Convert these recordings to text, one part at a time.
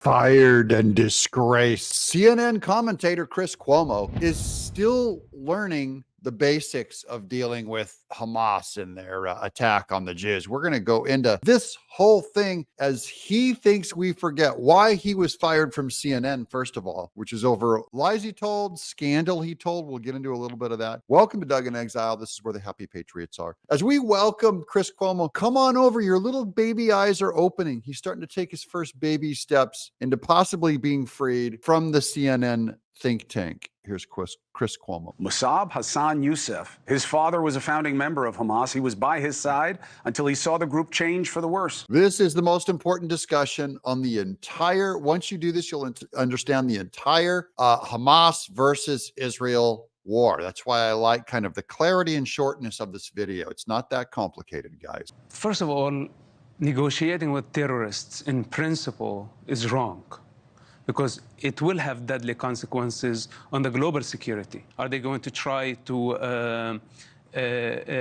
Fired and disgraced. CNN commentator Chris Cuomo is still learning the basics of dealing with Hamas and their attack on the Jews. We're going to go into this whole thing as he thinks we forget why he was fired from CNN, first of all, which is over lies he told, scandal he told. We'll get into a little bit of that. Welcome to Doug in Exile. This is where the happy patriots are. As we welcome Chris Cuomo, come on over. Your little baby eyes are opening. He's starting to take his first baby steps into possibly being freed from the CNN think tank. Here's Chris Cuomo. Mosab Hassan Yousef. His father was a founding member of Hamas. He was by his side until he saw the group change for the worse. This is the most important discussion on the entire, once you do this, you'll understand the entire Hamas versus Israel war. That's why I like kind of the clarity and shortness of this video. It's not that complicated, guys. First of all, negotiating with terrorists in principle is wrong, because it will have deadly consequences on the global security. Are they going to try to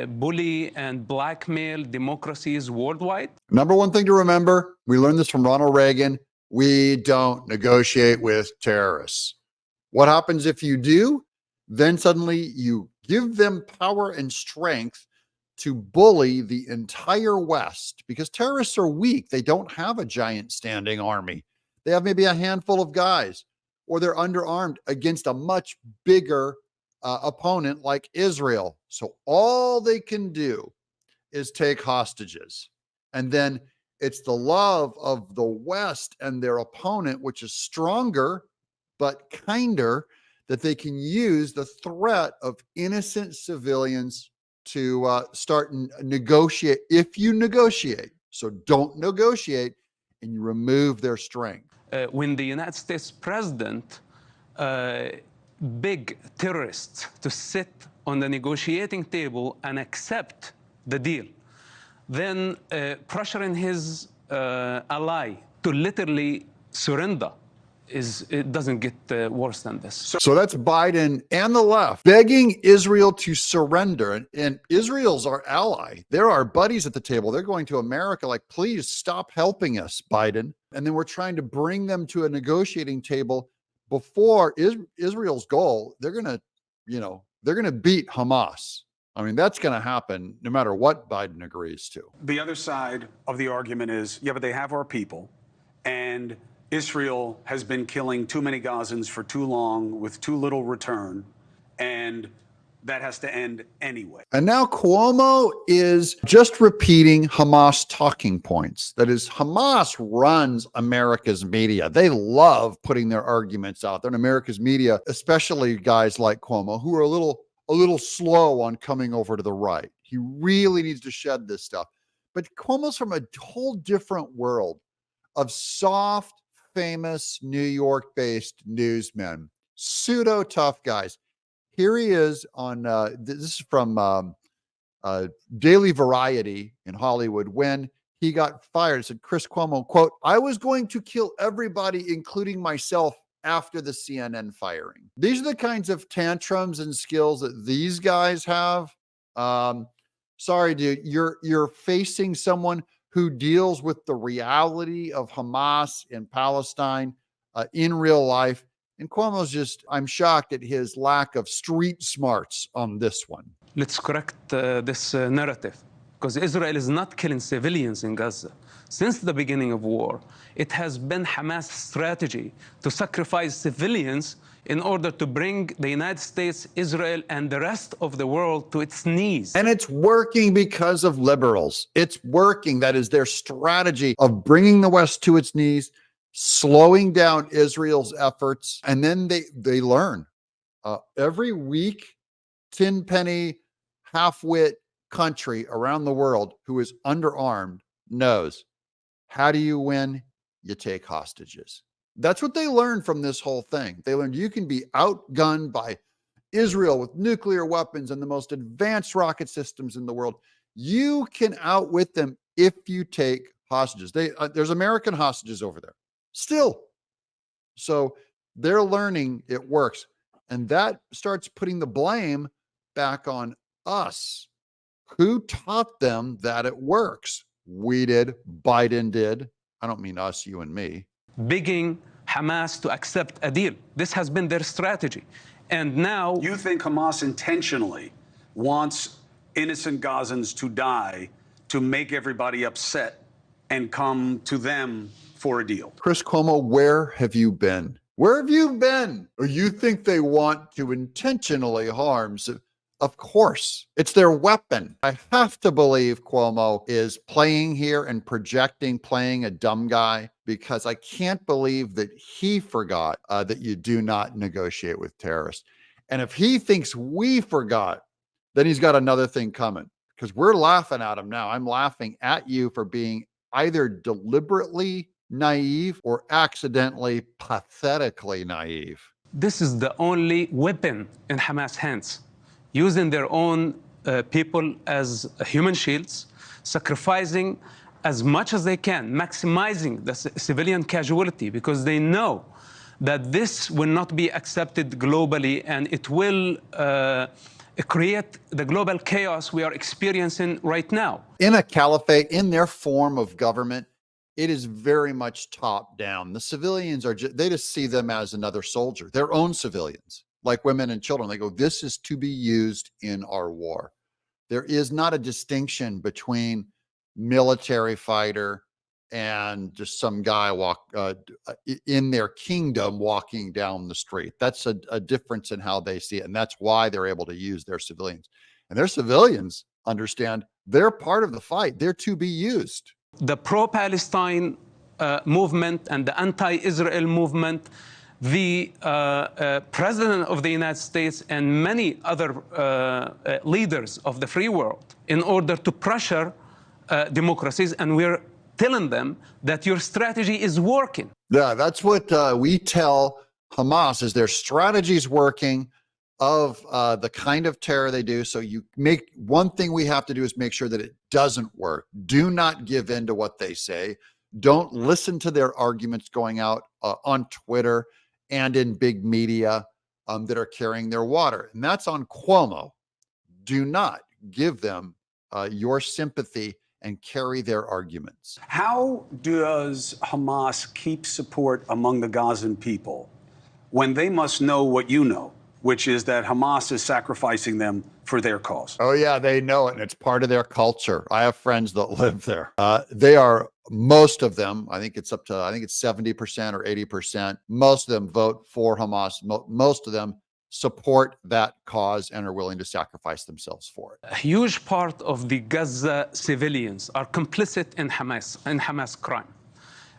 bully and blackmail democracies worldwide? Number one thing to remember, we learned this from Ronald Reagan, we don't negotiate with terrorists. What happens if you do? Then suddenly you give them power and strength to bully the entire West, because terrorists are weak. They don't have a giant standing army. They have maybe a handful of guys, or they're underarmed against a much bigger opponent like Israel. So all they can do is take hostages. And then it's the love of the West and their opponent, which is stronger but kinder, that they can use the threat of innocent civilians to start negotiate. If you negotiate, so don't negotiate, and you remove their strength. When the United States president begged terrorists to sit on the negotiating table and accept the deal, then pressuring his ally to literally surrender, it doesn't get worse than this. So that's Biden and the left begging Israel to surrender. And Israel's our ally. They're our buddies at the table. They're going to America like, please stop helping us, Biden. And then we're trying to bring them to a negotiating table before Israel's goal. They're going to beat Hamas. I mean, that's going to happen no matter what Biden agrees to. The other side of the argument is, yeah, but they have our people, and Israel has been killing too many Gazans for too long with too little return, and that has to end anyway. And now Cuomo is just repeating Hamas talking points. That is, Hamas runs America's media. They love putting their arguments out there in America's media, especially guys like Cuomo, who are a little slow on coming over to the right. He really needs to shed this stuff. But Cuomo's from a whole different world of soft, famous New York-based newsmen, pseudo tough guys. Here he is on this is from Daily Variety in Hollywood when he got fired. It said Chris Cuomo, quote, "I was going to kill everybody, including myself, after the CNN firing." These are the kinds of tantrums and skills that these guys have. Sorry, dude, you're facing someone who deals with the reality of Hamas in Palestine in real life. And Cuomo's just, I'm shocked at his lack of street smarts on this one. Let's correct this narrative, because Israel is not killing civilians in Gaza. Since the beginning of war, it has been Hamas' strategy to sacrifice civilians in order to bring the United States, Israel, and the rest of the world to its knees. And it's working because of liberals. It's working. That is their strategy of bringing the West to its knees, slowing down Israel's efforts. And then they learn. Every week, tin-penny, half-wit country around the world who is underarmed knows, how do you win? You take hostages. That's what they learned from this whole thing. They learned you can be outgunned by Israel with nuclear weapons and the most advanced rocket systems in the world. You can outwit them if you take hostages. There's American hostages over there still. So they're learning it works. And that starts putting the blame back on us. Who taught them that it works? We did. Biden did. I don't mean us, you and me. begging Hamas to accept a deal. This has been their strategy. And now... You think Hamas intentionally wants innocent Gazans to die to make everybody upset and come to them for a deal? Chris Cuomo, where have you been? Where have you been? Or you think they want to intentionally harm? Of course, it's their weapon. I have to believe Cuomo is playing here and projecting, playing a dumb guy, because I can't believe that he forgot that you do not negotiate with terrorists. And if he thinks we forgot, then he's got another thing coming, because we're laughing at him now. I'm laughing at you for being either deliberately naive or accidentally pathetically naive. This is the only weapon in Hamas' hands, using their own people as human shields, sacrificing as much as they can, maximizing the civilian casualty, because they know that this will not be accepted globally, and it will create the global chaos we are experiencing right now. In a caliphate, in their form of government, it is very much top down. The civilians are they just see them as another soldier, their own civilians, like women and children. They go, this is to be used in our war. There is not a distinction between military fighter and just some guy in their kingdom walking down the street. That's a difference in how they see it. And that's why they're able to use their civilians. And their civilians understand they're part of the fight. They're to be used. The pro-Palestine movement and the anti-Israel movement, the President of the United States and many other leaders of the free world, in order to pressure democracies, and we're telling them that your strategy is working. Yeah, that's what we tell Hamas, is their strategy is working, of the kind of terror they do. So one thing we have to do is make sure that it doesn't work. Do not give in to what they say. Don't listen to their arguments going out on Twitter and in big media that are carrying their water. And that's on Cuomo. Do not give them your sympathy and carry their arguments. How does Hamas keep support among the Gazan people when they must know what you know, which is that Hamas is sacrificing them for their cause? Oh yeah, they know it, and it's part of their culture. I have friends that live there. They are, most of them, I think it's 70% or 80%. Most of them vote for Hamas. Most of them support that cause and are willing to sacrifice themselves for it. A huge part of the Gaza civilians are complicit in Hamas crime.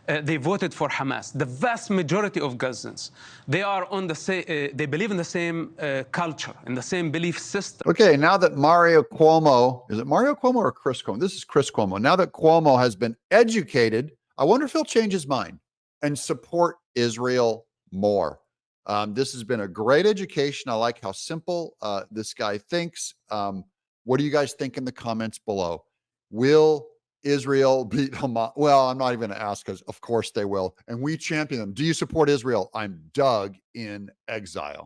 They voted for Hamas. The vast majority of Gazans, they are on the same, they believe in the same culture, in the same belief system. Okay, now that Mario Cuomo, is it Mario Cuomo or Chris Cuomo? This is Chris Cuomo. Now that Cuomo has been educated, I wonder if he'll change his mind and support Israel more. This has been a great education. I like how simple this guy thinks. What do you guys think in the comments below? Will Israel beat Hamas? Well, I'm not even going to ask, because of course they will. And we champion them. Do you support Israel? I'm Doug in Exile.